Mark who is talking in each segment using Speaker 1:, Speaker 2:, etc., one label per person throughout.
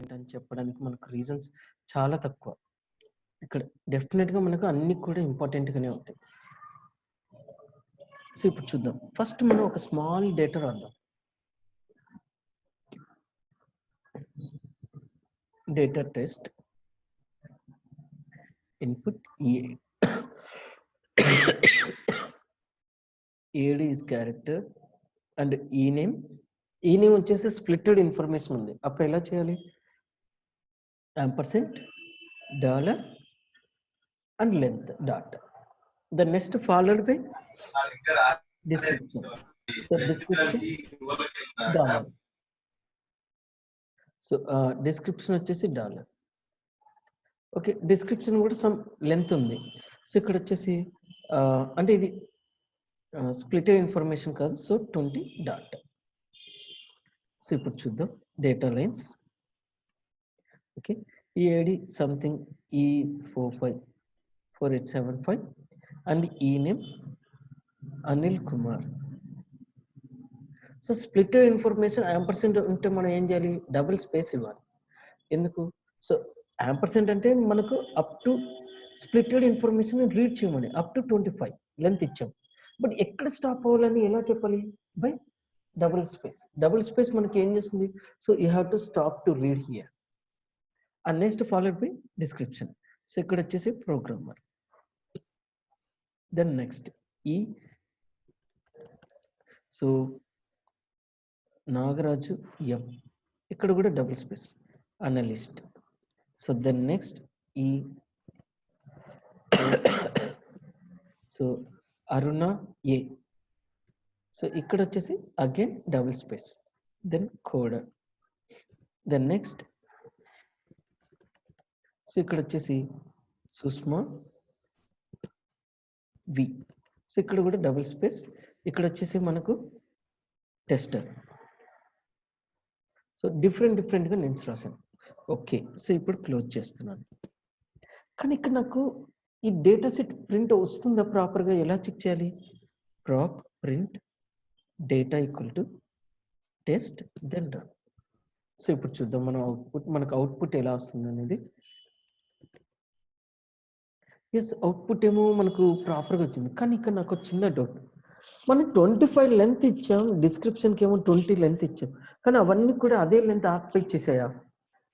Speaker 1: అని చెప్పడానికి మనకు రీజన్స్ చాలా తక్కువ. ఇక్కడ డెఫినెట్‌గా మనకు అన్నీ కూడా ఇంపార్టెంట్‌గానే ఉంటాయి. సో, ఇప్పుడు చూద్దాం. ఫస్ట్ మనం ఒక స్మాల్ డేటా రాద్దాం. Data test input EA. EAD is character and ename. ename వచ్చేసి స్ప్లిటెడ్ ఇన్ఫర్మేషన్ ఉంది. అప్పుడు ఎలా చేయాలి? ampersand dollar and length dot. The next followed by description. So description dollar. So description వచ్చేసి డాలర్. ఓకే, డిస్క్రిప్షన్ కూడా some length ఉంది. So ఇక్కడ వచ్చేసి అంటే ఇది స్ప్లిటెడ్ ఇన్ఫర్మేషన్ కాదు. So 20 dot. సో ఇప్పుడు చూద్దాం data lines. Okay, EAD something E454875 and E name Anil Kumar. So splitted information ampersand ఉంటే మనం ఏం చేయాలి? డబుల్ స్పేస్ ఇవ్వాలి. ఎందుకు? సో యాంపర్సెంట్ అంటే మనకు up to splitted information read చేయమని అప్ టు 25 లెంత్ ఇచ్చాం. బట్ ఎక్కడ స్టాప్ అవ్వాలని ఎలా చెప్పాలి? By double space. Double space మనకి ఏం చేస్తుంది? So you have to stop to read here and next followed by description. So ఇక్కడ వచ్చేసి ప్రోగ్రామర్. దెన్ నెక్స్ట్ ఈ సో నాగరాజు ఎం, ఇక్కడ కూడా double space analyst. So then next ఈ సో అరుణ ఏ. సో ఇక్కడ వచ్చేసి again double space. Then coder. Then next so ఇక్కడ వచ్చేసి సుష్మా వి. సో ఇక్కడ కూడా డబుల్ స్పేస్. ఇక్కడ వచ్చేసి మనకు టెస్టర్. సో డిఫరెంట్గా నేమ్స్ రాశాను. ఓకే, సో ఇప్పుడు క్లోజ్ చేస్తున్నాను. కానీ ఇక్కడ నాకు ఈ డేటా సెట్ ప్రింట్ వస్తుందా ప్రాపర్గా? ఎలా చెక్ చేయాలి? Prop print data equal to test then run. So ఇప్పుడు చూద్దాం మనకు అవుట్పుట్ ఎలా వస్తుంది అనేది. ఎస్, అవుట్పుట్ ఏమో మనకు ప్రాపర్గా వచ్చింది. కానీ ఇక్కడ నాకు చిన్న డౌట్. మనం 25 లెంత్ ఇచ్చాం, డిస్క్రిప్షన్కి ఏమో 20 లెంత్ ఇచ్చాం. కానీ అవన్నీ కూడా అదే లెంత్ ఆక్యుపై చేసాయా?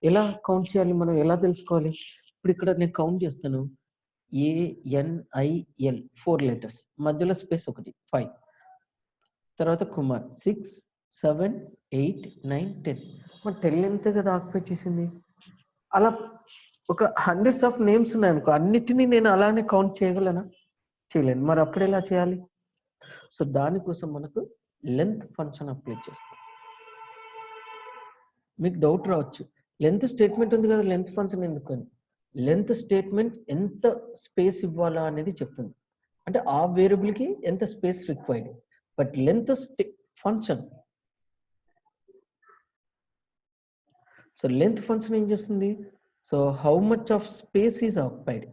Speaker 1: ఎలా కౌంట్ చేయాలి? మనం ఎలా తెలుసుకోవాలి? ఇప్పుడు ఇక్కడ నేను కౌంట్ చేస్తాను. ANIL 4 లెటర్స్, మధ్యలో స్పేస్ 1 5, తర్వాత కుమార్ 6 7 8 9 10. మరి 10 లెంత్ కదా ఆక్యుపై చేసింది. అలా ఒక హండ్రెడ్స్ ఆఫ్ నేమ్స్ ఉన్నాయనుకో, అన్నిటినీ నేను అలానే కౌంట్ చేయగలనా? చేయలేను. మరి అప్పుడు ఎలా చేయాలి? సో దానికోసం మనకు లెంత్ ఫంక్షన్ అప్లై చేస్తాం. మీకు డౌట్ రావచ్చు, లెంత్ స్టేట్మెంట్ ఉంది కదా, లెంత్ ఫంక్షన్ ఎందుకు అని. లెంత్ స్టేట్మెంట్ ఎంత స్పేస్ ఇవ్వాలా అనేది చెప్తుంది. అంటే ఆ వేరియబుల్కి ఎంత space required. But length function, so length function ఏం చేస్తుంది? So how much of space is occupied,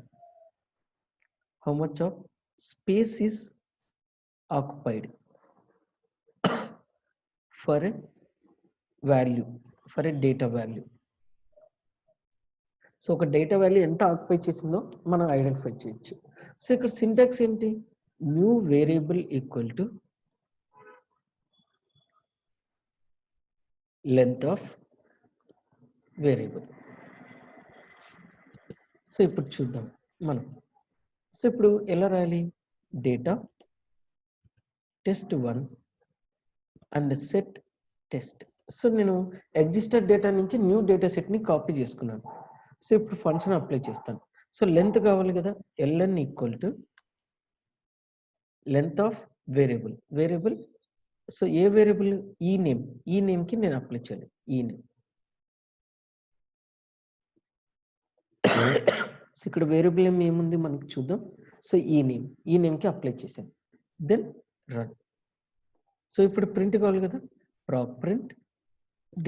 Speaker 1: how much of space is occupied for a value, for a data value. So ఒక డేటా వాల్యూ ఎంత occupy చేసిందో మనం identify చేయొచ్చు. So ఇక్కడ syntax ఏంటి? New variable equal to length of variable. So ఇప్పుడు చూద్దాం మనం. సో ఇప్పుడు ఎలా రాయాలి? Data test1 and set test. So నేను ఎగ్జిస్టెడ్ డేటా నుంచి న్యూ డేటా సెట్ని కాపీ చేసుకున్నాను. సో ఇప్పుడు ఫంక్షన్ అప్లై చేస్తాను. సో లెంత్ కావాలి కదా, ln equal to length of variable. Variable so ఏ వేరియబుల్? ఈ నేమ్కి నేను అప్లై చేయాలి. ఈ నేమ్. సో ఇక్కడ వేరియబుల్ నేమ్ ఏముంది మనకి చూద్దాం. సో ఈ నేమ్కి అప్లై చేశాను. Then run. సో ఇప్పుడు ప్రింట్ కావాలి కదా, prop print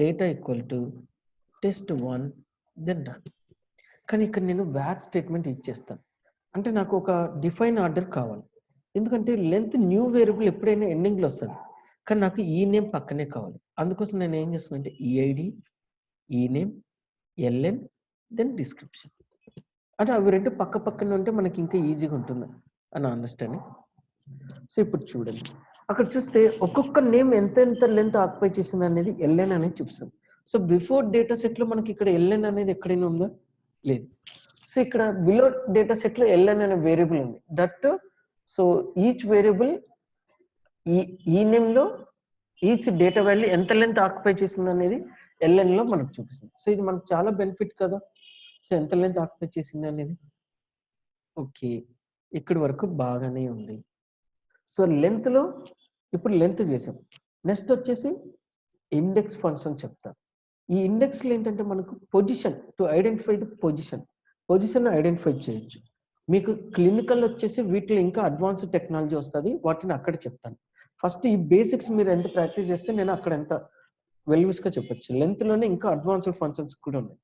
Speaker 1: data equal to test1 then run. కానీ ఇక్కడ నేను వ్యాట్ స్టేట్మెంట్ ఇచ్చేస్తాను. అంటే నాకు ఒక డిఫైన్ ఆర్డర్ కావాలి. ఎందుకంటే లెంత్ న్యూ వేరియబుల్ ఎప్పుడైనా ఎండింగ్లో వస్తుంది. కానీ నాకు ఈ నేమ్ పక్కనే కావాలి. అందుకోసం నేను ఏం చేస్తానంటే EID ఈ నేమ్ ln దెన్ డిస్క్రిప్షన్. అంటే అవి రెండు పక్క పక్కన ఉంటే మనకి ఇంకా ఈజీగా ఉంటుంది అని అండర్స్టాండింగ్. సో ఇప్పుడు చూడండి, అక్కడ చూస్తే ఒక్కొక్క నేమ్ ఎంత ఎంత లెంత్ ఆక్యుపై చేసింది అనేది ln అనేది చూపిస్తుంది. సో బిఫోర్ డేటా సెట్ లో మనకి ఇక్కడ ln అనేది ఎక్కడైనా ఉందా? లేదు. సో ఇక్కడ బిలో డేటా సెట్ లో ln అనే వేరియబుల్ ఉంది. దట్ సో ఈచ్ వేరియబుల్ ఈ నేమ్ లో ఈచ్ డేటా వాల్యూ ఎంత లెంత్ ఆక్యుపై చేసింది అనేది ln లో మనకు చూపిస్తుంది. సో ఇది మనకు చాలా బెనిఫిట్ కదా. సో ఎంత లెంత్ ఆక్యుపై చేసింది అనేది. ఓకే, ఇక్కడి వరకు బాగానే ఉంది. సో లెంత్ లో ఇప్పుడు లెంత్ చేసాం. నెక్స్ట్ వచ్చేసి ఇండెక్స్ ఫంక్షన్ చెప్తాం. ఈ ఇండెక్స్ లో ఏంటంటే మనకు position to identify the position identify చేయొచ్చు. మీకు క్లినికల్ వచ్చేసి వీటిలో ఇంకా అడ్వాన్స్డ్ టెక్నాలజీ వస్తుంది, వాటిని అక్కడ చెప్తాను. ఫస్ట్ ఈ బేసిక్స్ మీరు ఎంత ప్రాక్టీస్ చేస్తే నేను అక్కడ ఎంత వెల్విస్ గా చెప్పొచ్చు. లెంత్ లోనే ఇంకా అడ్వాన్స్డ్ ఫంక్షన్స్ కూడా ఉన్నాయి.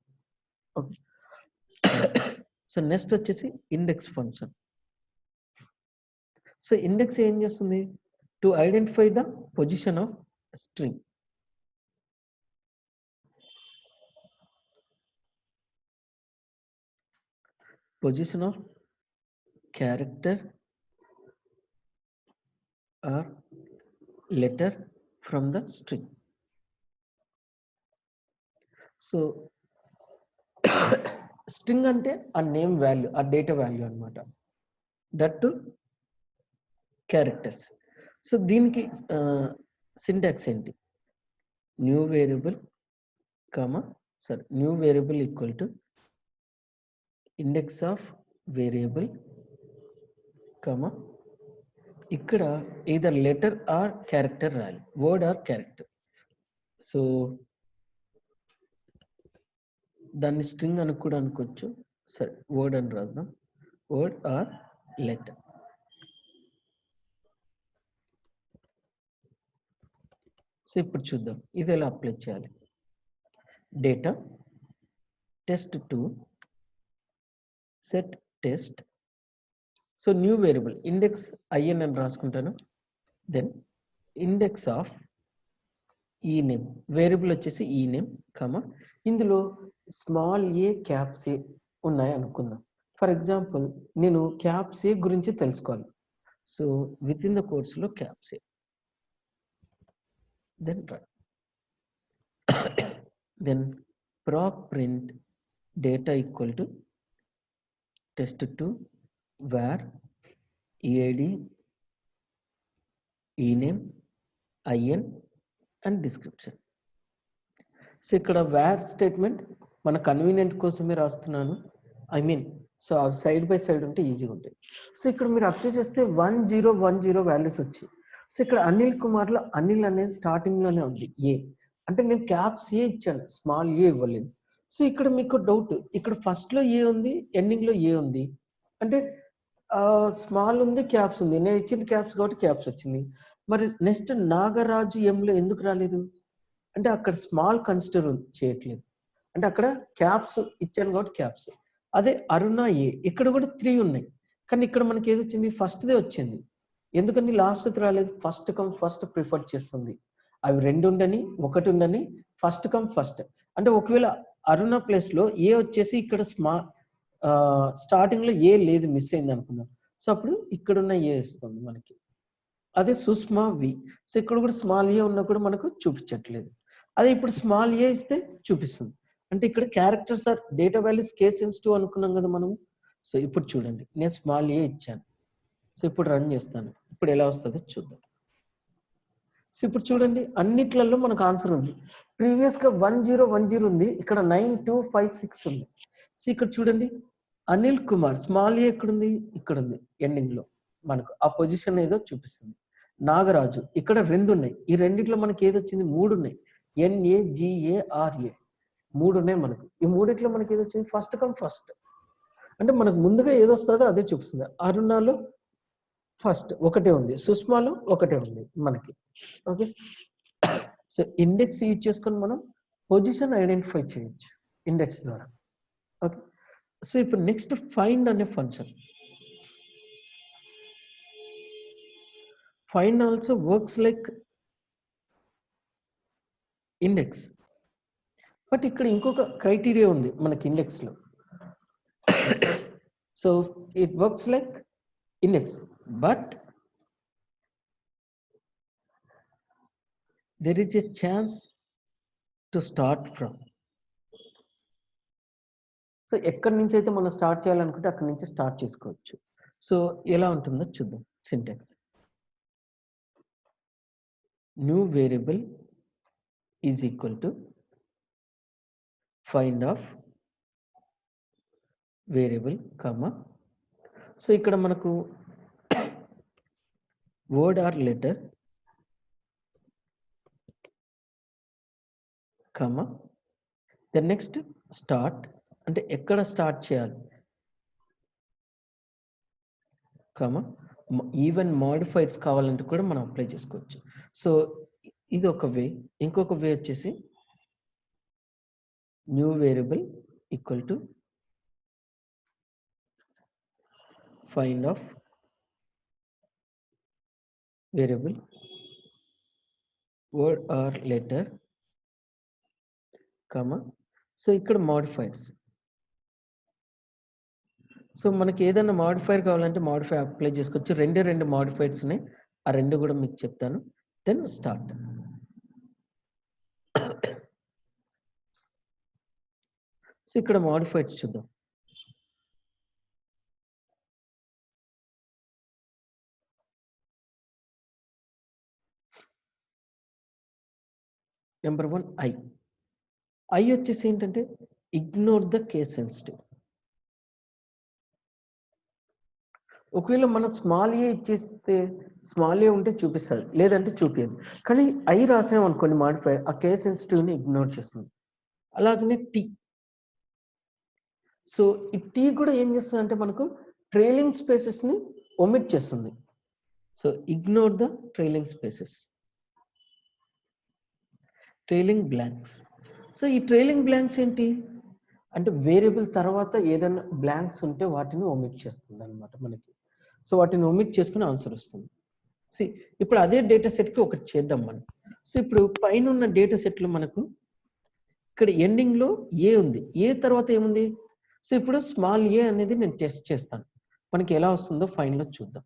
Speaker 1: ఓకే, సో నెక్స్ట్ వచ్చేసి ఇండెక్స్ ఫంక్షన్. సో ఇండెక్స్ ఏం చేస్తుంది? To identify the position of string. Position of character or letter from the string. So string అంటే ఆ నేమ్ వాల్యూ, ఆ డేటా వాల్యూ అన్నమాట. That to characters. సో దీనికి syntax ఏంటి? New variable new variable equal to index of variable ఇక్కడ either letter R character రాయాలి, word or character. So దాన్ని string అని కూడా అనుకోవచ్చు. సరే, వర్డ్ అని రాద్దాం, వర్డ్ ఆర్ లెటర్. సో ఇప్పుడు చూద్దాం ఇది ఎలా అప్లై చేయాలి. Data test2 set test. So new variable index in అని రాసుకుంటాను. Then index of e name, variable వచ్చేసి ఈ నేమ్ ఇందులో స్మాల్ ఏ క్యాప్స్ ఏ ఉన్నాయి అనుకుందాం. ఫర్ ఎగ్జాంపుల్ నేను క్యాప్స్ ఏ గురించి తెలుసుకోవాలి. So within the course లో caps A, then run. Then proc print data equal to test2 var eid ename in and description. So ఇక్కడ wear statement మన convenient కోసమే రాస్తున్నాను. సో అవి side by side ఉంటే ఈజీగా ఉంటాయి. సో ఇక్కడ మీరు అప్లై చేస్తే 1010 వాల్యూస్ వచ్చాయి. సో ఇక్కడ అనిల్ కుమార్ లో అనిల్ అనేది స్టార్టింగ్ లోనే ఉంది ఏ, అంటే నేను క్యాప్స్ ఏ ఇచ్చాను, స్మాల్ ఏ ఇవ్వలేదు. సో ఇక్కడ మీకు డౌట్, ఇక్కడ ఫస్ట్ లో ఏ ఉంది, ఎండింగ్ లో ఏ ఉంది, అంటే స్మాల్ ఉంది, క్యాప్స్ ఉంది. నేను ఇచ్చింది క్యాప్స్ కాబట్టి క్యాప్స్ వచ్చింది. మరి నెక్స్ట్ నాగరాజు ఎంలో ఎందుకు రాలేదు అంటే అక్కడ స్మాల్ కన్సిడర్ చేయట్లేదు, అంటే అక్కడ క్యాప్స్ ఇచ్చాను కాబట్టి క్యాప్స్. అదే అరుణ ఏ, ఇక్కడ కూడా 3 ఉన్నాయి, కానీ ఇక్కడ మనకి ఏది వచ్చింది, ఫస్ట్దే వచ్చింది. ఎందుకని లాస్ట్ రాలేదు? ఫస్ట్ కమ్ ఫస్ట్ ప్రిఫర్ చేస్తుంది. అవి 2 ఉండని 1 ఉండని ఫస్ట్ కమ్ ఫస్ట్. అంటే ఒకవేళ అరుణ ప్లేస్ లో ఏ వచ్చేసి ఇక్కడ స్టార్టింగ్ లో ఏ లేదు, మిస్ అయింది అనుకుందాం. సో అప్పుడు ఇక్కడున్న ఏ ఇస్తుంది మనకి. అదే సుష్మా వి, సో ఇక్కడ కూడా స్మాల్ ఏ ఉన్నా కూడా మనకు చూపించట్లేదు. అదే ఇప్పుడు స్మాల్ ఏ ఇస్తే చూపిస్తుంది. అంటే ఇక్కడ characters or data values case sensitive అనుకున్నాం కదా మనము. సో ఇప్పుడు చూడండి, నేను స్మాల్ ఏ ఇచ్చాను. సో ఇప్పుడు రన్ చేస్తాను, ఇప్పుడు ఎలా వస్తుందో చూద్దాం. సో ఇప్పుడు చూడండి అన్నిట్లలో మనకు ఆన్సర్ ఉంది. ప్రీవియస్ గా 1010 ఉంది, ఇక్కడ 9256 ఉంది. సో ఇక్కడ చూడండి అనిల్ కుమార్ స్మాల్ ఏ ఎక్కడుంది, ఇక్కడ ఉంది ఎండింగ్ లో, మనకు ఆ పొజిషన్ ఏదో చూపిస్తుంది. నాగరాజు ఇక్కడ 2 ఉన్నాయి, ఈ రెండిట్లో మనకి ఏది వచ్చింది, 3 ఉన్నాయి, NAGARA 3 ఉన్నాయి మనకు. ఈ మూడిట్లో మనకి ఏది వచ్చింది, ఫస్ట్ కమ్ ఫస్ట్, అంటే మనకు ముందుగా ఏది వస్తుందో అదే చూపిస్తుంది. అరుణాలో ఫస్ట్ ఒకటే ఉంది, సుష్మాలో ఒకటే ఉంది మనకి. ఓకే, సో ఇండెక్స్ యూజ్ చేసుకొని మనం పొజిషన్ ఐడెంటిఫై చేయొచ్చు ఇండెక్స్ ద్వారా. ఓకే, సో ఇప్పుడు నెక్స్ట్ ఫైండ్ అనే function. Find also works like index. But ఇక్కడ ఇంకొక క్రైటీరియా ఉంది మనకి ఇండెక్స్ లో. So it works like index, but there is a chance to start from. So ఎక్కడి నుంచి అయితే మనం స్టార్ట్ చేయాలనుకుంటే అక్కడి నుంచి స్టార్ట్ చేసుకోవచ్చు. సో ఎలా ఉంటుందో చూద్దాం. Syntax new variable is equal to find of variable comma. So ఇక్కడ మనకు word R letter comma, the next start అంటే ఎక్కడ స్టార్ట్ చేయాలి కామా, ఈవెన్ మాడిఫైడ్స్ కావాలంటే కూడా మనం అప్లై చేసుకోవచ్చు. సో ఇది ఒక వే. ఇంకొక వే వచ్చేసి new variable equal to find of variable word R letter comma. So ఇక్కడ మాడిఫైర్స్. సో మనకి ఏదైనా మాడిఫైర్ కావాలంటే మాడిఫైర్ అప్లై చేసుకోవచ్చు. రెండు మాడిఫైర్స్ ఉన్నాయి, ఆ రెండు కూడా మీకు చెప్తాను. Then start. సో ఇక్కడ మాడిఫైర్స్ చూద్దాం. నెంబర్ 1 ఐ వచ్చేసి ఏంటంటే ఇగ్నోర్ ద కేస్ సెన్సిటివ్. ఒకవేళ మనం స్మాల్ ఏ ఇచ్చేస్తే స్మాల్ ఏ ఉంటే చూపిస్తుంది, లేదంటే చూపించదు. కానీ ఐ రాసాం అనుకోండి మాడిఫైర్, ఆ కేస్ సెన్సిటివ్ని ఇగ్నోర్ చేస్తుంది. అలాగనే టీ. సో ఈ టీ కూడా ఏం చేస్తుంది అంటే మనకు ట్రైలింగ్ స్పేసెస్ని ఒమిట్ చేస్తుంది. So ignore the trailing spaces, trailing blanks. So ఈ ట్రైలింగ్ బ్లాంక్స్ ఏంటి అంటే వేరియబుల్ తర్వాత ఏదైనా బ్లాంక్స్ ఉంటే వాటిని ఒమిట్ చేస్తుంది అనమాట మనకి. సో వాటిని ఒమిట్ చేసుకుని ఆన్సర్ వస్తుంది. సి ఇప్పుడు అదే డేటా సెట్కి ఒకటి చేద్దాం మనం. సో ఇప్పుడు పైన ఉన్న డేటా సెట్లో మనకు ఇక్కడ ఎండింగ్లో ఏ ఉంది, ఏ తర్వాత ఏముంది. సో ఇప్పుడు స్మాల్ ఏ అనేది నేను టెస్ట్ చేస్తాను, మనకి ఎలా వస్తుందో ఫైన్లో చూద్దాం.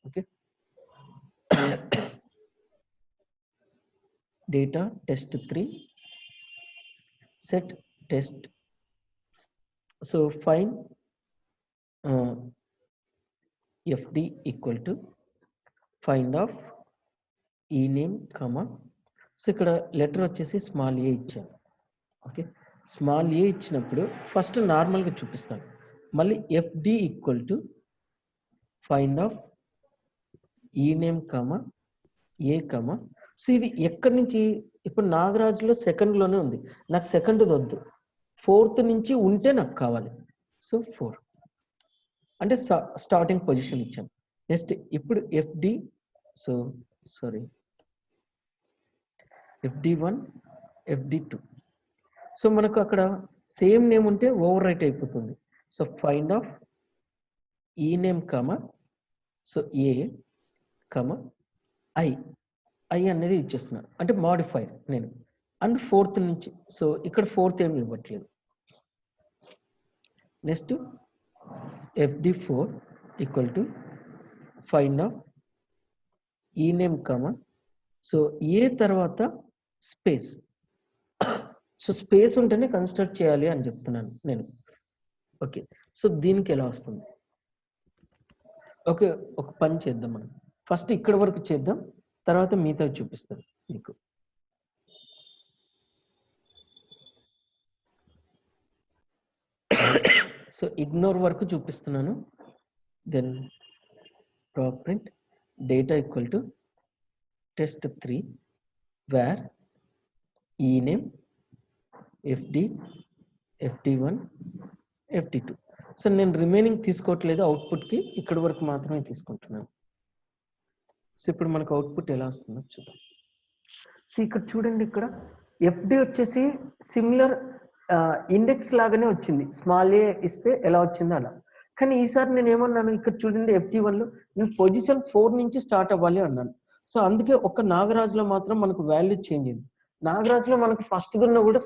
Speaker 1: Okay, data test3 set test. So fine fd equal to find of ename comma. So ఇక్కడ లెటర్ వచ్చేసి స్మాల్ ఏ ఇచ్చాను. ఓకే, స్మాల్ ఏ ఇచ్చినప్పుడు ఫస్ట్ నార్మల్గా చూపిస్తాను, మళ్ళీ fd equal to find of ename comma A comma. So ఇది ఎక్కడి నుంచి, ఇప్పుడు నాగరాజులో సెకండ్లోనే ఉంది, నాకు సెకండ్ వద్దు, ఫోర్త్ నుంచి ఉంటే నాకు కావాలి. సో 4 అంటే స్టార్టింగ్ పొజిషన్ ఇచ్చాను. నెక్స్ట్ ఇప్పుడు fd, so sorry fd1 fd2. So మనకు అక్కడ సేమ్ నేమ్ ఉంటే ఓవర్ రైట్ అయిపోతుంది. So find of ename comma, so A comma I అనేది ఇచ్చేస్తున్నా అంటే మాడిఫైర్ నేను, అండ్ ఫోర్త్ నుంచి. సో ఇక్కడ ఫోర్త్ ఏమి ఇవ్వట్లేదు. Next fd4 equal to find of ename comma, so A తర్వాత స్పేస్. సో స్పేస్ ఉంటేనే కన్స్ట్రక్ట్ చేయాలి అని చెప్తున్నాను నేను. ఓకే, సో దీనికి ఎలా వస్తుంది. ఓకే, ఒక పని చేద్దాం మనం, ఫస్ట్ ఇక్కడ వరకు చేద్దాం, తర్వాత మిగతా చూపిస్తాను మీకు. సో ఇగ్నోర్ వరకు చూపిస్తున్నాను. Then dot print data equal to test3 where ename fd fd1 fd2. So నేను రిమైనింగ్ తీసుకోవట్లేదు అవుట్పుట్కి, ఇక్కడ వరకు మాత్రమే తీసుకుంటున్నాను. సో ఇప్పుడు మనకు అవుట్పుట్ ఎలా వస్తుందో చూద్దాం. సో ఇక్కడ చూడండి, ఇక్కడ ఎఫ్డి వచ్చేసి సిమిలర్ ఇండెక్స్ లాగానే వచ్చింది, స్మాల్ ఏ ఇస్తే ఎలా వచ్చిందో అలా. కానీ ఈసారి నేను ఏమన్నాను, ఇక్కడ చూడండి fd1లో నేను పొజిషన్ 4 నుంచి స్టార్ట్ అవ్వాలి అన్నాను. సో అందుకే ఒక నాగరాజులో మాత్రం మనకు వాల్యూ చేంజ్ అయింది. నాగరాజులో మనకు ఫస్ట్ ఉన్న కూడా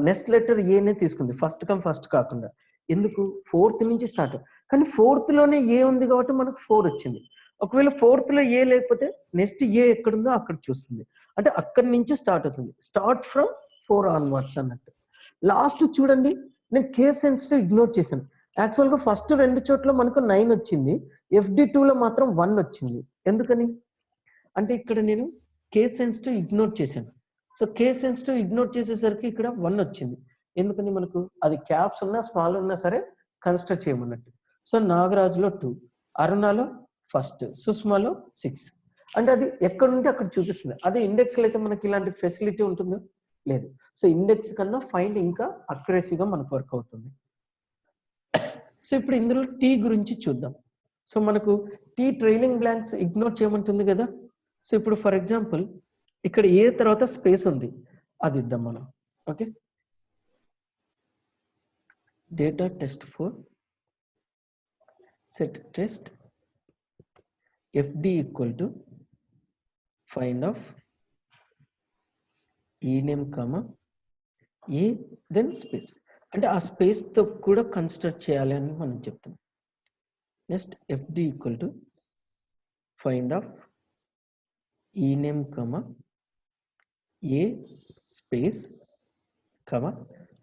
Speaker 1: నెక్స్ట్ లెటర్ ఏనే తీసుకుంది, ఫస్ట్ కమ్ ఫస్ట్ కాకుండా. ఎందుకు? ఫోర్త్ నుంచి స్టార్ట్. కానీ ఫోర్త్ లోనే ఏ ఉంది కాబట్టి మనకు 4 వచ్చింది. ఒకవేళ ఫోర్త్ లో ఏ లేకపోతే నెక్స్ట్ ఏ ఎక్కడుందో అక్కడ చూస్తుంది. అంటే అక్కడి నుంచి స్టార్ట్ అవుతుంది. స్టార్ట్ ఫ్రమ్ 4 ఆన్వర్డ్స్ అన్నట్టు. లాస్ట్ చూడండి, నేను కేస్ సెన్సిటివ్ ఇగ్నోర్ చేశాను. యాక్చువల్గా ఫస్ట్ 2 చోట్ల మనకు 9 వచ్చింది, FD2 లో మాత్రం 1 వచ్చింది. ఎందుకని అంటే ఇక్కడ నేను కేస్ సెన్సిటివ్ ఇగ్నోర్ చేశాను. సో కేస్ సెన్సిటివ్ ఇగ్నోర్ చేసేసరికి ఇక్కడ 1 వచ్చింది. ఎందుకని మనకు అది క్యాప్స్ ఉన్నా స్మాల్ ఉన్నా సరే కన్సిడర్ చేయమన్నట్టు. సో నాగరాజులో 2, అరుణాలో ఫస్ట్, సుష్మాలో 6. అంటే అది ఎక్కడ ఉంటే అక్కడ చూపిస్తుంది. అదే ఇండెక్స్ లో అయితే మనకి ఇలాంటి ఫెసిలిటీ ఉంటుందో లేదు. సో ఇండెక్స్ కన్నా ఫైండ్ ఇంకా అక్యురసీగా మనకు వర్క్ అవుతుంది. సో ఇప్పుడు ఇందులో టీ గురించి చూద్దాం. సో మనకు టీ ట్రైలింగ్ బ్లాంక్స్ ఇగ్నోర్ చేయమంటుంది కదా. సో ఇప్పుడు ఫర్ ఎగ్జాంపుల్ ఇక్కడ ఏ తర్వాత స్పేస్ ఉంది, అది ఇద్దాం మనం. Okay, data test 4 set test FD equal to find of E name comma A then space. అంటే ఆ స్పేస్ తో కూడా కన్సిడర్ చేయాలి అని మనం చెప్తాం. Next FD equal to find of E name comma A space comma,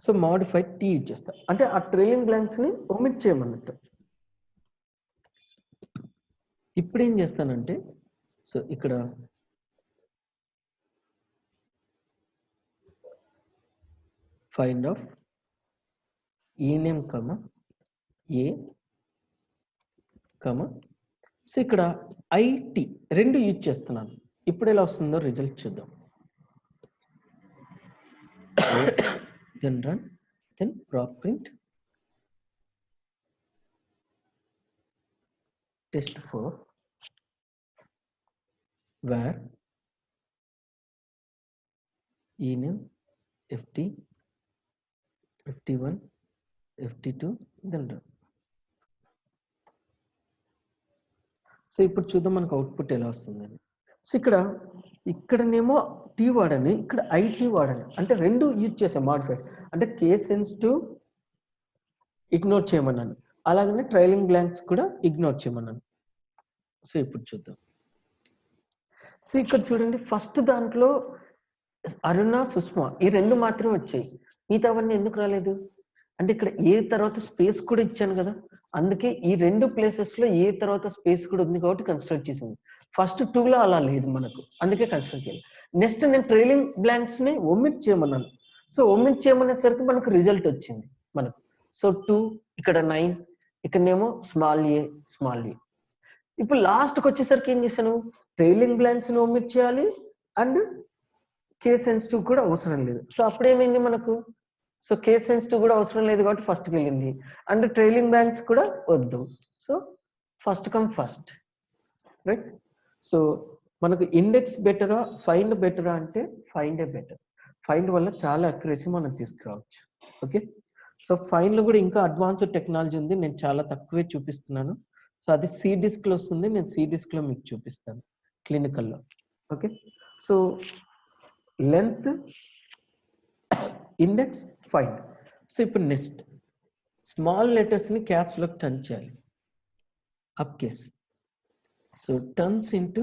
Speaker 1: so modified T ఇచ్చేస్తా. అంటే ఆ ట్రైలింగ్ బ్లాంక్స్ ని ఒమిట్ చేయమన్నట్టు. ఇప్పుడు ఏం చేస్తానంటే, సో ఇక్కడ find of E name comma A comma, so ఇక్కడ IT 2 యూజ్ చేస్తున్నాను. ఇప్పుడు ఎలా వస్తుందో రిజల్ట్ చూద్దాం. then run, then proc print test4 where ename FD 51 FD2 then run. So ఇప్పుడు చూద్దాం మనకు అవుట్పుట్ ఎలా వస్తుందని. సో ఇక్కడనేమో టీ వాడని, ఇక్కడ IT వాడని, అంటే 2 యూజ్ చేసాం మాడిఫైడ్. అంటే కేస్ సెన్సిటివ్ ఇగ్నోర్ చేయమన్నాను, అలాగనే ట్రైలింగ్ బ్లాంక్స్ కూడా ఇగ్నోర్ చేయమన్నాను. సో ఇప్పుడు చూద్దాం. సో ఇక్కడ చూడండి, ఫస్ట్ దాంట్లో అరుణ సుష్మా ఈ 2 మాత్రమే వచ్చాయి, మిగతావన్నీ ఎందుకు రాలేదు అంటే ఇక్కడ ఏ తర్వాత స్పేస్ కూడా ఇచ్చాను కదా, అందుకే ఈ 2 ప్లేసెస్ లో ఏ తర్వాత స్పేస్ కూడా ఉంది కాబట్టి కన్సిడర్ చేసింది. ఫస్ట్ 2 లో అలా లేదు మనకు, అందుకే కన్సిడర్ చేయాలి. నెక్స్ట్ నేను ట్రైలింగ్ బ్లాంక్స్ ని ఒమిట్ చేయమన్నాను. సో ఒమిట్ చేయమనేసరికి మనకు రిజల్ట్ వచ్చింది మనకు. సో 2, ఇక్కడ 9, ఇక్కడనేమో స్మాల్ ఏ. ఇప్పుడు లాస్ట్కి వచ్చేసరికి ఏం చేశాను, ట్రైలింగ్ బ్లాంక్స్ ని ఒమిట్ చేయాలి అండ్ కేస్ సెన్సిటివ్ కూడా అవసరం లేదు. సో అప్పుడు ఏమైంది మనకు, సో కేస్ సెన్సిటివ్ కూడా అవసరం లేదు కాబట్టి ఫస్ట్కి వెళ్ళింది, అండ్ ట్రైలింగ్ బ్లాంక్స్ కూడా వద్దు. So first come first, right. So మనకు ఇండెక్స్ బెటరా ఫైండ్ బెటరా అంటే ఫైండ్ బెటర్. ఫైండ్ వల్ల చాలా అక్యురసీ మనం తీసుకురావచ్చు. ఓకే, సో ఫైండ్ లో కూడా ఇంకా అడ్వాన్స్డ్ టెక్నాలజీ ఉంది, నేను చాలా తక్కువే చూపిస్తున్నాను. సో అది C డిస్క్ లో వస్తుంది, నేను C డిస్క్ లో మీకు చూపిస్తాను క్లినికల్లో. Okay, so length index find. So ఇప్పుడు నెక్స్ట్ స్మాల్ లెటర్స్ ని క్యాప్స్ లోకి టర్న్ చేయాలి, up case. So turns into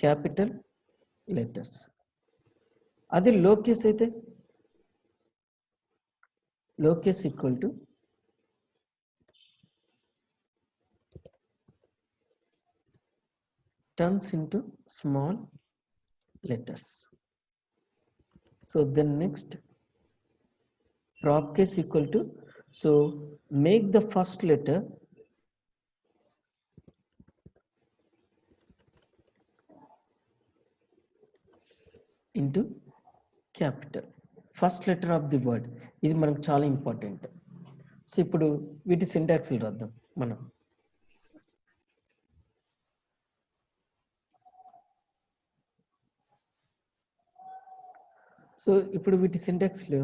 Speaker 1: capital letters. అది లో కేస్ అయితే low case equal to turns into small letters. So then next prop case equal to, so make the first letter into capital, first letter of the word. ఇది మనకు చాలా important. So ఇప్పుడు వీటి syntax రాద్దాం మనం. So ఇప్పుడు వీటి syntax లో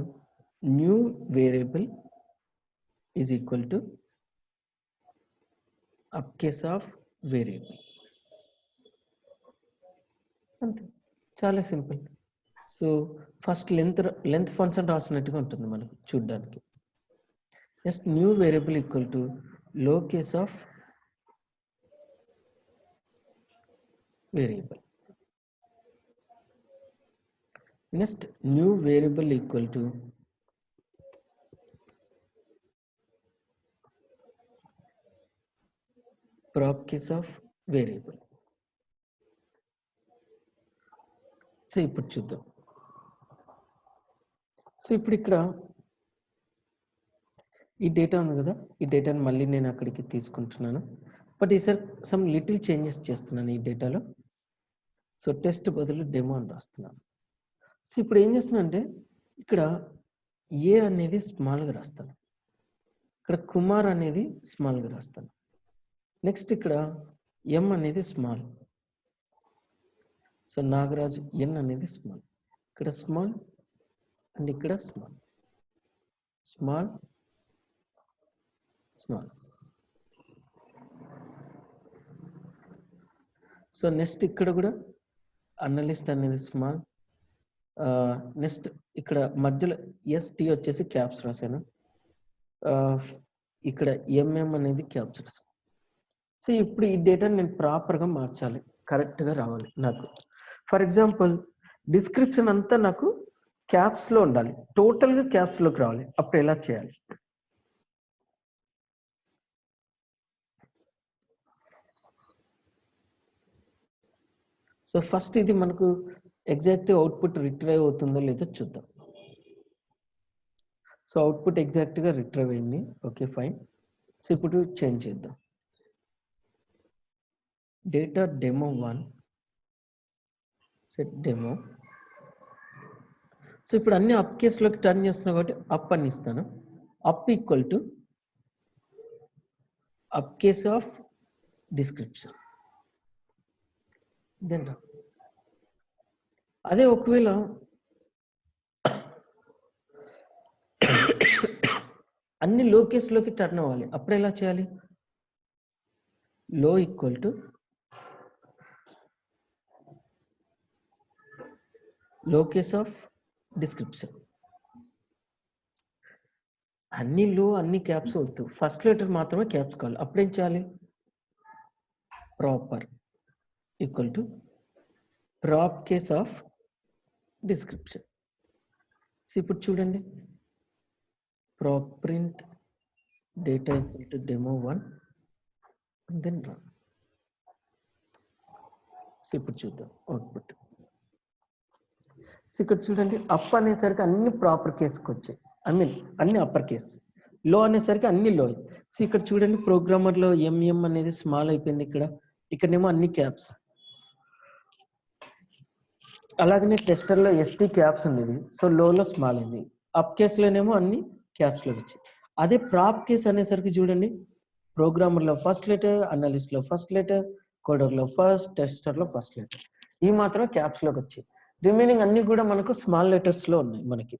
Speaker 1: new variable is equal to up case of variable, అంతే, చాలా simple. So so first length function రాసినట్టుగా ఉంటుంది మనకు చూడడానికి. Next new variable equal to low case of variable. Next new variable equal to prop case of variable. So ఇప్పుడు చూద్దాం. So ఇప్పుడు ఇక్కడ ఈ డేటా ఉంది కదా, ఈ డేటాను మళ్ళీ నేను అక్కడికి తీసుకుంటున్నాను. బట్ ఈసారి సమ్ లిటిల్ చేంజెస్ చేస్తున్నాను ఈ డేటాలో. సో టెస్ట్ బదులు డెమో అని రాస్తున్నాను. సో ఇప్పుడు ఏం చేస్తున్నా అంటే ఇక్కడ ఏ అనేది స్మాల్గా రాస్తాను, ఇక్కడ కుమార్ అనేది స్మాల్గా రాస్తాను. నెక్స్ట్ ఇక్కడ ఎం అనేది స్మాల్, సో నాగరాజు ఎన్ అనేది స్మాల్, ఇక్కడ స్మాల్ అండ్ ఇక్కడ small, small small. So next ఇక్కడ కూడా అనలిస్ట్ అనేది స్మాల్. నెక్స్ట్ ఇక్కడ మధ్యలో ఎస్టీ వచ్చేసి క్యాప్స్ రాశాను, ఇక్కడ ఎంఎం అనేది క్యాప్స్ రాశాను. సో ఇప్పుడు ఈ డేటాని నేను ప్రాపర్గా మార్చాలి, కరెక్ట్గా రావాలి నాకు. ఫర్ ఎగ్జాంపుల్ డిస్క్రిప్షన్ అంతా నాకు క్యాప్స్లో ఉండాలి, టోటల్గా క్యాప్స్లోకి రావాలి. అప్పుడు ఎలా చేయాలి? సో ఫస్ట్ ఇది మనకు ఎగ్జాక్ట్ అవుట్పుట్ రిట్రైవ్ అవుతుందో లేదో చూద్దాం. సో అవుట్పుట్ ఎగ్జాక్ట్గా రిట్రైవ్ అయింది, ఓకే ఫైన్. సో ఇప్పుడు చేంజ్ చేద్దాం. Data demo 1 set demo. So ఇప్పుడు అన్ని అప్ కేసులోకి టర్న్ చేస్తున్నా కాబట్టి అప్ అని ఇస్తాను. Up equal to up case of description. Then అదే ఒకవేళ అన్ని లో కేసులోకి టర్న్ అవ్వాలి, అప్పుడు ఎలా చేయాలి? లో equal to low case of description. అన్ని లో అన్ని క్యాప్స్ వద్దు, ఫస్ట్ లెటర్ మాత్రమే క్యాప్స్ కావాలి. అప్పుడేం చేయాలి? Proper equal to prop case of description. So ఇప్పుడు చూడండి, prop print data equal to demo 1 then run. So ఇప్పుడు చూద్దాం అవుట్పుట్. సో ఇక్కడ చూడండి, అప్ అనేసరికి అన్ని ప్రాపర్ కేసుకి వచ్చాయి, ఐ మీన్ అన్ని అప్పర్ కేస్. లో అనేసరికి అన్ని లో. సో ఇక్కడ చూడండి, ప్రోగ్రామర్లో ఎంఎం అనేది స్మాల్ అయిపోయింది, ఇక్కడనేమో అన్ని క్యాప్స్. అలాగనే టెస్టర్లో ఎస్టీ క్యాప్స్ ఉండేది, సో లోలో స్మాల్ అయింది. అప్ కేసులోనేమో అన్ని క్యాప్స్లోకి వచ్చాయి. అదే ప్రాప్ కేస్ అనేసరికి చూడండి, ప్రోగ్రామర్లో ఫస్ట్ లెటర్, అనలిస్ట్లో ఫస్ట్ లెటర్, కోడర్లో ఫస్ట్, టెస్టర్లో ఫస్ట్ లెటర్, ఇవి మాత్రం క్యాప్స్లోకి వచ్చాయి. రిమైనింగ్ అన్ని కూడా మనకు స్మాల్ లెటర్స్లో ఉన్నాయి మనకి.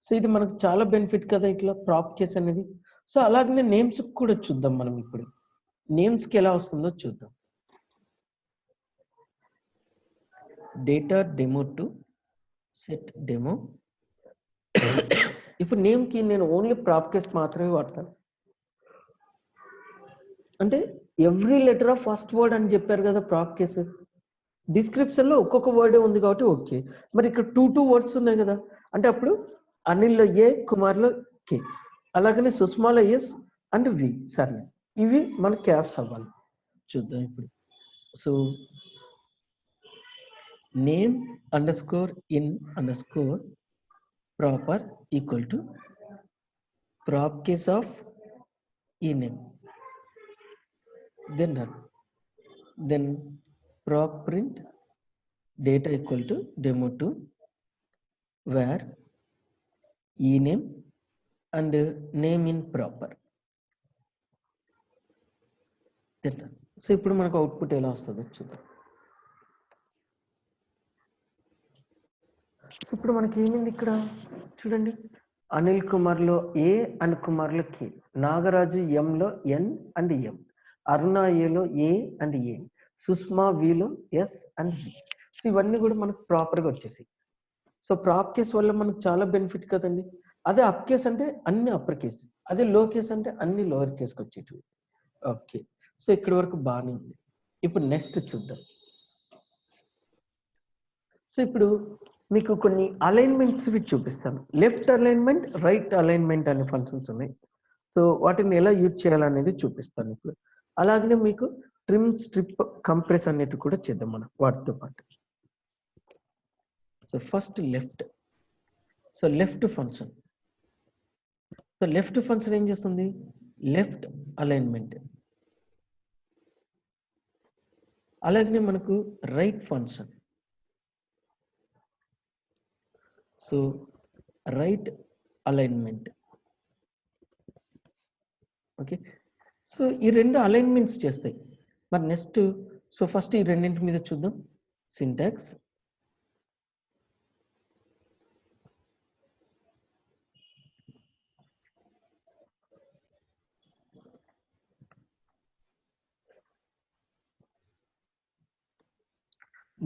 Speaker 1: సో ఇది మనకు చాలా బెనిఫిట్ కదా ఇట్లా ప్రాప్ కేస్ అనేది. సో అలాగనే నేమ్స్ కూడా చూద్దాం మనం. ఇప్పుడు నేమ్స్కి ఎలా వస్తుందో చూద్దాం. Data demo 2 set demo. ఇప్పుడు నేమ్కి నేను ఓన్లీ ప్రాప్ కేస్ మాత్రమే వాడతాను. అంటే every letter of first word అని చెప్పారు కదా ప్రాప్ కేసు. డిస్క్రిప్షన్ లో ఒక్కొక్క వర్డే ఉంది కాబట్టి ఓకే. మరి ఇక్కడ 2 వర్డ్స్ ఉన్నాయి కదా, అంటే అప్పుడు అనిల్లో ఏ, కుమార్లో కే, అలాగనే సుష్మాలో ఎస్ అండ్ వి సరే, ఇవి మన క్యాప్స్ అవ్వాలి. చూద్దాం ఇప్పుడు. So name underscore in underscore proper equal to prop case of e name, then run. Then proc print data equal to demo 2 where ename and name in proper. So ఇప్పుడు మనకు output ఎలా వస్తుందో చూద్దాం. So ఇప్పుడు మనకి ఏమైంది ఇక్కడ చూడండి, అనిల్ కుమార్లో ఏ అండ్ కుమార్లో కే, నాగరాజు ఎంలో ఎన్ అండ్ ఎం, అరుణ ఏలో ఏ అండ్ ఏ, సుష్మా విలో ఎస్ అండ్ వి. సో ఇవన్నీ కూడా మనకు ప్రాపర్గా వచ్చేసాయి. సో ప్రాప్ కేస్ వల్ల మనకు చాలా బెనిఫిట్ కదండి. అదే అప్ కేస్ అంటే అన్ని అప్పర్ కేస్, అదే లో కేస్ అంటే అన్ని లోవర్ కేస్కి వచ్చేటివి. ఓకే, సో ఇక్కడి వరకు బాగానే ఉంది. ఇప్పుడు నెక్స్ట్ చూద్దాం. సో ఇప్పుడు మీకు కొన్ని అలైన్మెంట్స్ చూపిస్తాను. లెఫ్ట్ అలైన్మెంట్, రైట్ అలైన్మెంట్ అనే ఫంక్షన్స్ ఉన్నాయి. సో వాటిని ఎలా యూజ్ చేయాలనేది చూపిస్తాను ఇప్పుడు. అలాగనే మీకు ట్రిమ్, స్ట్రిప్, కంప్రెస్ అనేవి కూడా చేద్దాం మనం వాటితో పాటు. So first left. So left function. So left function ఏం చేస్తుంది? Left alignment. అలాగనే మనకు right function. So right alignment. Okay, so ఈ రెండు అలైన్మెంట్స్ చేస్తాయి. మరి నెక్స్ట్, సో ఫస్ట్ ఈ రెండింటి మీద చూద్దాం. Syntax.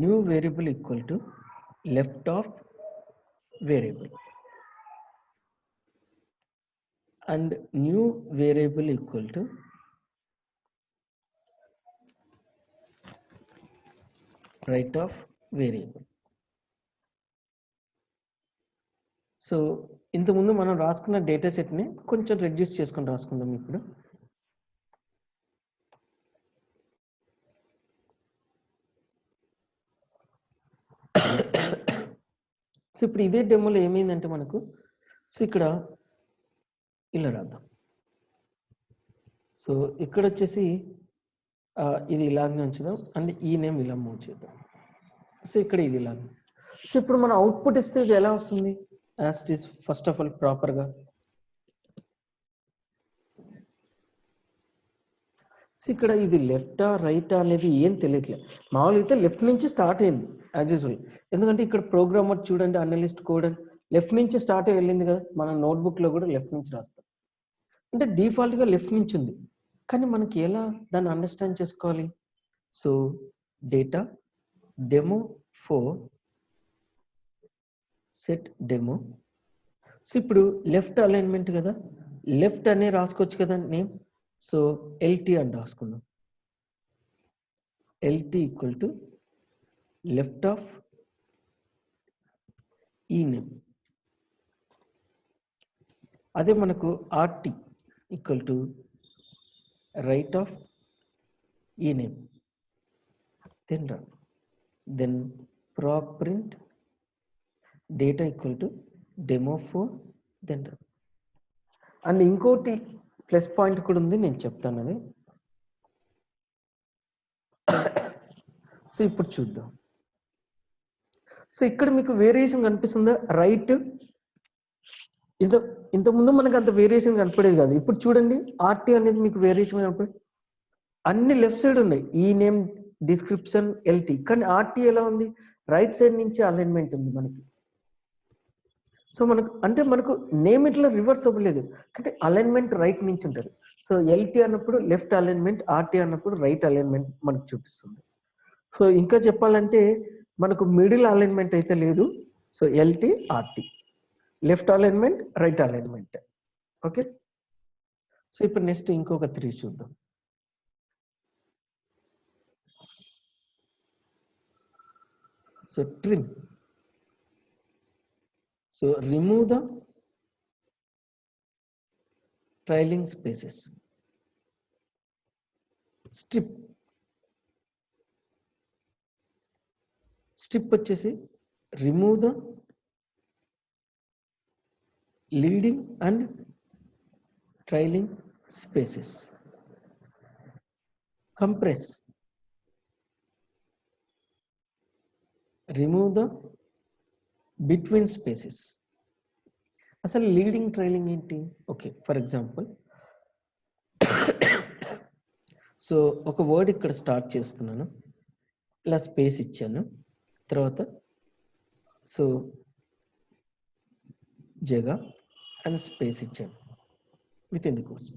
Speaker 1: New variable equal to left of variable and new variable equal to right of variable. So ఇంతకుముందు మనం రాసుకున్న డేటా సెట్ని కొంచెం రెడ్యూస్ చేసుకొని రాసుకుందాం ఇప్పుడు. సో ఇప్పుడు ఇదే డెమోలో ఏమైందంటే మనకు, సో ఇక్కడ ఇలా రాద్దాం. సో ఇక్కడ వచ్చేసి ఇది ఇలాగే ఉంచుదాం అండ్ ఈ నేమ్ ఇలా మూవ్ చేద్దాం. సో ఇక్కడ ఇది ఇలాగే. సో ఇప్పుడు మనం అవుట్పుట్ ఇస్తే ఇది ఎలా వస్తుంది? As it is first of all ప్రాపర్గా. సో ఇక్కడ ఇది లెఫ్టా రైటా అనేది ఏం తెలియట్లేదు. మామూలుగా అయితే లెఫ్ట్ నుంచి స్టార్ట్ అయింది యాజ్ యూజువల్. ఎందుకంటే ఇక్కడ ప్రోగ్రామర్ చూడండి, అనలిస్ట్ కోడ్ లెఫ్ట్ నుంచి స్టార్ట్ అయ్యి వెళ్ళింది కదా. మన నోట్బుక్లో కూడా లెఫ్ట్ నుంచి రాస్తాం. అంటే డిఫాల్ట్గా లెఫ్ట్ నుంచి ఉంది, కానీ మనకి ఎలా దాన్ని అండర్స్టాండ్ చేసుకోవాలి? So data demo 4 set demo. So ఇప్పుడు లెఫ్ట్ అలైన్మెంట్ కదా, లెఫ్ట్ అనే రాసుకోవచ్చు కదా నేమ్. సో ఎల్టీ అని రాసుకుందాం. LT equal to left of e name. అదే మనకు RT equal to right of e name. Then run. Then prop print data equal to demo 4. Then run. And ఇంకోటి plus point కూడా ఉంది, నేను చెప్తాను అది. సో ఇప్పుడు చూద్దాం. సో ఇక్కడ మీకు వేరియేషన్ కనిపిస్తుందా? రైట్ ఇంతకుముందు మనకు అంత వేరియేషన్ కనపడేది కాదు. ఇప్పుడు చూడండి, ఆర్టీ అనేది మీకు వేరియేషన్ కనపడే అన్ని లెఫ్ట్ సైడ్ ఉన్నాయి. ఈ నేమ్, డిస్క్రిప్షన్, ఎల్టీ. కానీ ఆర్టీ ఎలా ఉంది? రైట్ సైడ్ నుంచి అలైన్మెంట్ ఉంది మనకి. సో మనకు నేమ్ ఇట్లా రివర్స్ అవ్వలేదు, అంటే అలైన్మెంట్ రైట్ నుంచి ఉంటుంది. సో ఎల్టీ అన్నప్పుడు లెఫ్ట్ అలైన్మెంట్, ఆర్టీ అన్నప్పుడు రైట్ అలైన్మెంట్ మనకు చూపిస్తుంది. సో ఇంకా చెప్పాలంటే మనకు మిడిల్ అలైన్మెంట్ అయితే లేదు. So LT, RT, left alignment, right alignment. Okay, so ఇప్పుడు నెక్స్ట్ ఇంకొక 3 చూద్దాం. So trim. So remove the trailing spaces. Strip. Strip వచ్చేసి remove the leading and trailing spaces. Compress. Remove the between spaces. అసలు leading trailing ఏంటి? Okay, for example so ఒక word ఇక్కడ start చేస్తున్నాను, ఇలా స్పేస్ ఇచ్చాను, తర్వాత సో జగా అండ్ స్పేస్ ఇచ్చాను with in the course.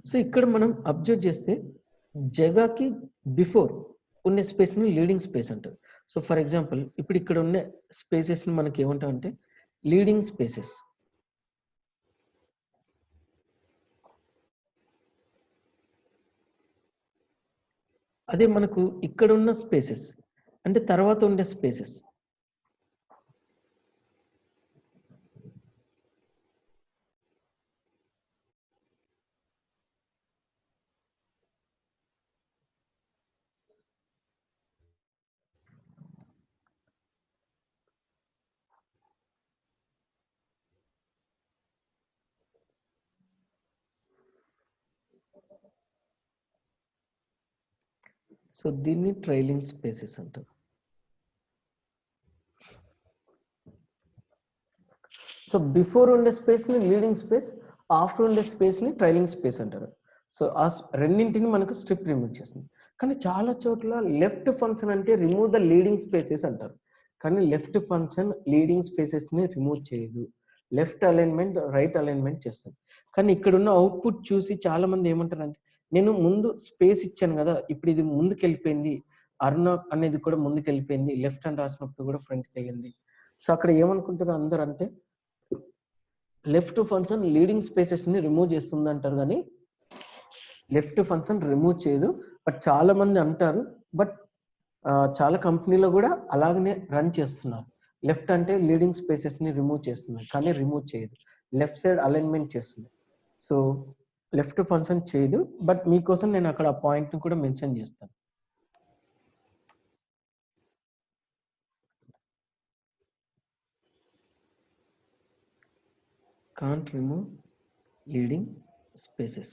Speaker 1: So ఇక్కడ మనం అబ్జర్వ్ చేస్తే జగాకి బిఫోర్ ఉన్న స్పేస్ని లీడింగ్ స్పేస్ అంటారు. సో ఫర్ ఎగ్జాంపుల్ ఇప్పుడు ఇక్కడ ఉన్న స్పేసెస్ ని మనకి ఏమంటాం అంటే లీడింగ్ స్పేసెస్. అదే మనకు ఇక్కడ ఉన్న స్పేసెస్ అంటే తర్వాత ఉండే స్పేసెస్. సో దీన్ని ట్రైలింగ్ స్పేసెస్ అంటారు. సో బిఫోర్ ఉండే స్పేస్ ని లీడింగ్ స్పేస్, ఆఫ్టర్ ఉండే స్పేస్ ని ట్రైలింగ్ స్పేస్ అంటారు. సో ఆ రెండింటిని మనకు స్ట్రిప్ రిమూవ్ చేస్తుంది. కానీ చాలా చోట్ల లెఫ్ట్ ఫంక్షన్ అంటే రిమూవ్ ద లీడింగ్ స్పేసెస్ అంటారు. కానీ లెఫ్ట్ ఫంక్షన్ లీడింగ్ స్పేసెస్ ని రిమూవ్ చేయదు, లెఫ్ట్ అలైన్మెంట్ రైట్ అలైన్మెంట్ చేస్తుంది. కానీ ఇక్కడ ఉన్న అవుట్పుట్ చూసి చాలా మంది ఏమంటారు అంటే నేను ముందు స్పేస్ ఇచ్చాను కదా, ఇప్పుడు ఇది ముందుకు వెళ్ళిపోయింది, అరుణ అనేది కూడా ముందుకు వెళ్ళిపోయింది, లెఫ్ట్ అని రాసినప్పుడు కూడా ఫ్రంట్కి వెళ్ళింది. సో అక్కడ ఏమనుకుంటారు అందరూ అంటే లెఫ్ట్ ఫంక్షన్ లీడింగ్ స్పేసెస్ ని రిమూవ్ చేస్తుంది అంటారు, కానీ లెఫ్ట్ ఫంక్షన్ రిమూవ్ చేయదు. బట్ చాలా మంది అంటారు, బట్ చాలా కంపెనీలో కూడా అలాగనే రన్ చేస్తున్నారు. లెఫ్ట్ అంటే లీడింగ్ స్పేసెస్ ని రిమూవ్ చేస్తుంది కానీ రిమూవ్ చేయదు, లెఫ్ట్ సైడ్ అలైన్మెంట్ చేస్తుంది. సో లెఫ్ట్ ఫంక్షన్ చేయదు, బట్ మీకోసం నేను అక్కడ ఆ పాయింట్ ని కూడా మెన్షన్ చేస్తాను. Can't remove leading spaces.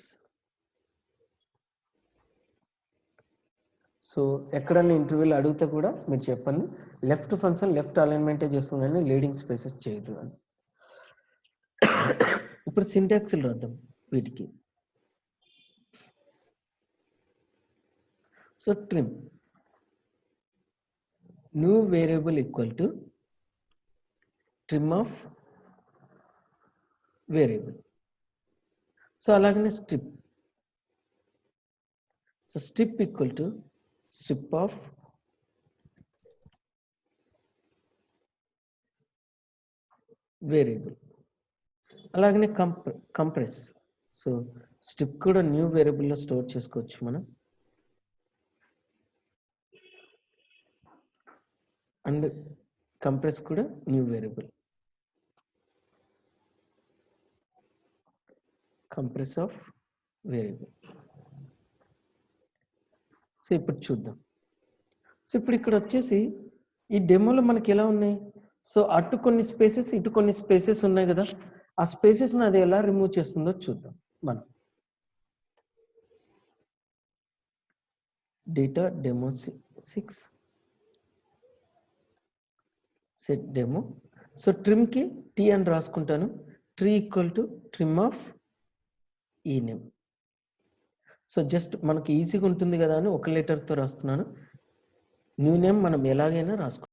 Speaker 1: So ఎక్కడన్నా ఇంటర్వ్యూలో అడిగితే కూడా మీరు చెప్పండి లెఫ్ట్ ఫంక్షన్ లెఫ్ట్ అలైన్మెంటే చేస్తుంది కానీ లీడింగ్ స్పేసెస్ చేయదు అని. ఇప్పుడు సింటాక్స్లు రాద్దాం వీటికి. So trim new variable equal to trim of variable. So అలాగనే strip, so strip equal to strip of variable. అలాగనే కంప్రెస్. సో స్ట్రిప్ కూడా న్యూ వేరియబుల్లో స్టోర్ చేసుకోవచ్చు మనం, అండ్ కంప్రెస్ కూడా new variable, compress of variable. So ఇప్పుడు చూద్దాం. So ఇప్పుడు ఇక్కడ వచ్చేసి ఈ డెమోలో మనకి ఎలా ఉన్నాయి, సో అటు కొన్ని స్పేసెస్ ఇటు కొన్ని స్పేసెస్ ఉన్నాయి కదా, ఆ స్పేసెస్ అది ఎలా రిమూవ్ చేస్తుందో చూద్దాం మనం. Data demo 6 set demo. So trim కి టీ అని రాసుకుంటాను, tree equal to trim of e name. So just మనకి ఈజీగా ఉంటుంది కదా అని ఒక లెటర్తో రాస్తున్నాను. న్యూ నేమ్ మనం ఎలాగైనా రాసుకోవచ్చు.